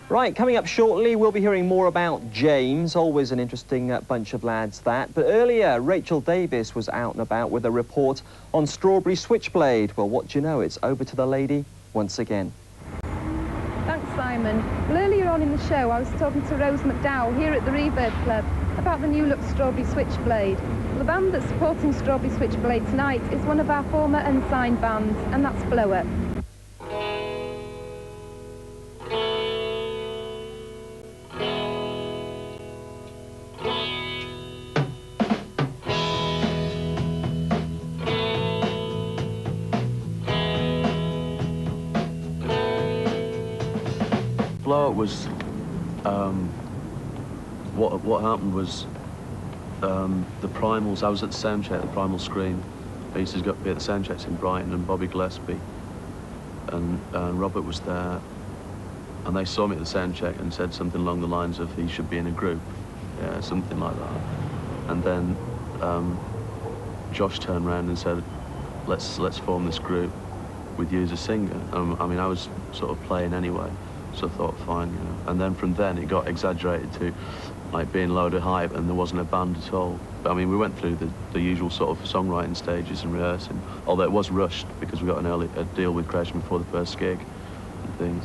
Right, coming up shortly, we'll be hearing more about James, always an interesting bunch of lads, that. But earlier, Rachel Davis was out and about with a report on Strawberry Switchblade. Well, what do you know? It's over to the lady once again. Thanks, Simon. Well, earlier on in the show, I was talking to Rose McDowell here at the Reverb Club about the new look Strawberry Switchblade. Well, the band that's supporting Strawberry Switchblade tonight is one of our former unsigned bands, and that's Blow Up. Blow Up was, what happened was, the Primals, I was at the soundcheck, the Primal Scream. I used to be at the soundchecks in Brighton, and Bobby Gillespie and Robert was there, and they saw me at the soundcheck and said something along the lines of he should be in a group, yeah, something like that. And then Josh turned around and said, let's form this group with you as a singer. I mean, I was sort of playing anyway, so I thought, fine, you know. And then from then it got exaggerated to like being a load of hype, and there wasn't a band at all. But I mean, we went through the usual sort of songwriting stages and rehearsing, although it was rushed because we got a deal with Creation before the first gig and things.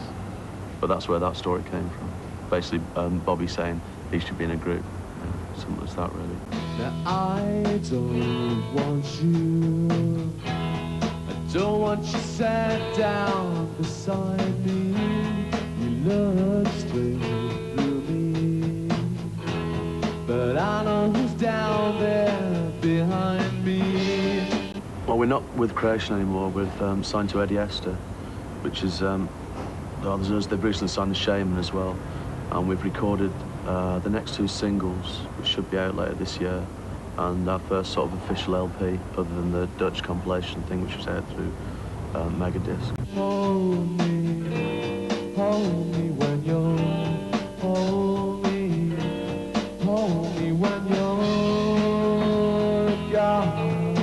But that's where that story came from. Basically, Bobby saying he should be in a group. Yeah, simple as that, really. Now I don't want you, I don't want you sat down beside me. You look straight through me, but I know who's down there behind me. Well, we're not with Creation anymore. We've signed to Eddie Esther, which is, they've recently signed the Shaman as well. And we've recorded the next two singles, which should be out later this year, and our first sort of official LP, other than the Dutch compilation thing, which was out through Megadisc. Hold me when you're, hold me when you're gone.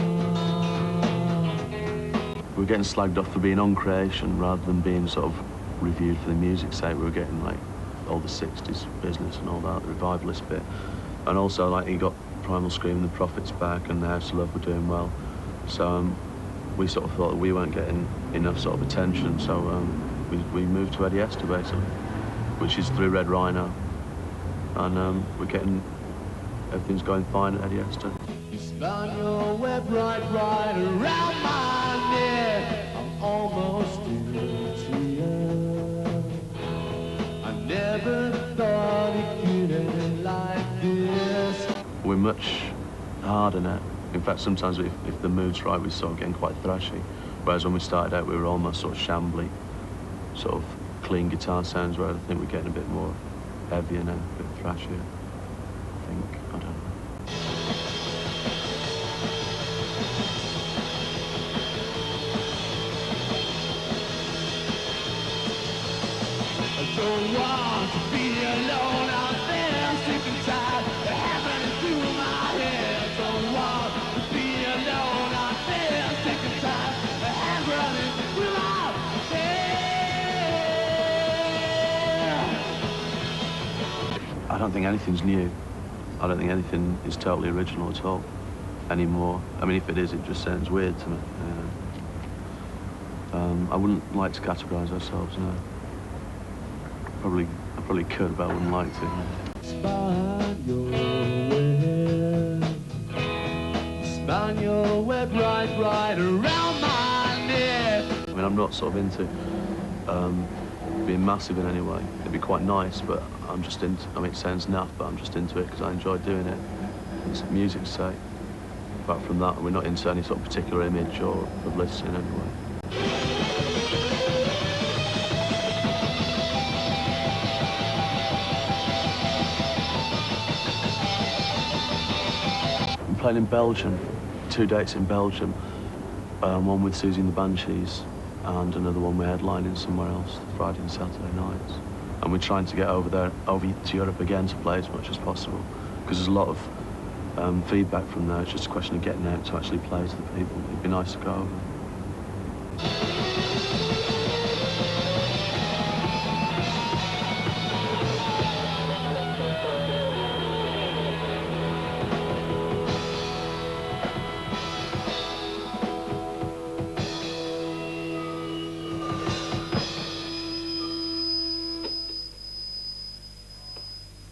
We were getting slagged off for being on Creation rather than being sort of reviewed for the music's sake. We were getting like all the 60s business and all that, the revivalist bit. And also, like, you got Primal Scream, The Prophet's back, and The House of Love were doing well. So we sort of thought that we weren't getting enough sort of attention, so we moved to Eddie Esther, basically, which is through Red Rhino. And we're getting, everything's going fine at Eddie Esther. You spun your web right around my neck. I'm almost into you. I never thought it could end like this. We're much harder now. In fact, sometimes if the mood's right, we're sort of getting quite thrashy. Whereas when we started out, we were almost sort of shambly, sort of clean guitar sounds, where I think we're getting a bit more heavier now, a bit thrashier, I think. I don't know. I don't want to be alone out there, sick and tired of having it through my head. I don't want to be alone out there, sick and tired of having it through my head. I don't think anything's new. I don't think anything is totally original at all anymore. I mean, if it is, it just sounds weird to me. I wouldn't like to categorise ourselves, no. I probably could, but I wouldn't like to. Span your web right around my neck. I mean, I'm not sort of into being massive in any way. It'd be quite nice, but I'm just into, I mean, it sounds naff, but I'm just into it because I enjoy doing it. It's music's sake. Apart from that, we're not into any sort of particular image or publicity in any way. I'm playing in Belgium, 2 dates in Belgium, one with Susie and the Banshees, and another one we're headlining somewhere else, Friday and Saturday nights. And we're trying to get over to Europe again to play as much as possible, because there's a lot of feedback from there. It's just a question of getting out to actually play to the people. It'd be nice to go over.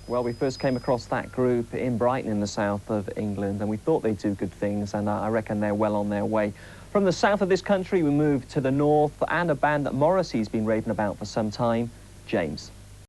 Well, we first came across that group in Brighton in the south of England, and we thought they'd do good things, and I reckon they're well on their way. From the south of this country, we move to the north, and a band that Morrissey's been raving about for some time, James.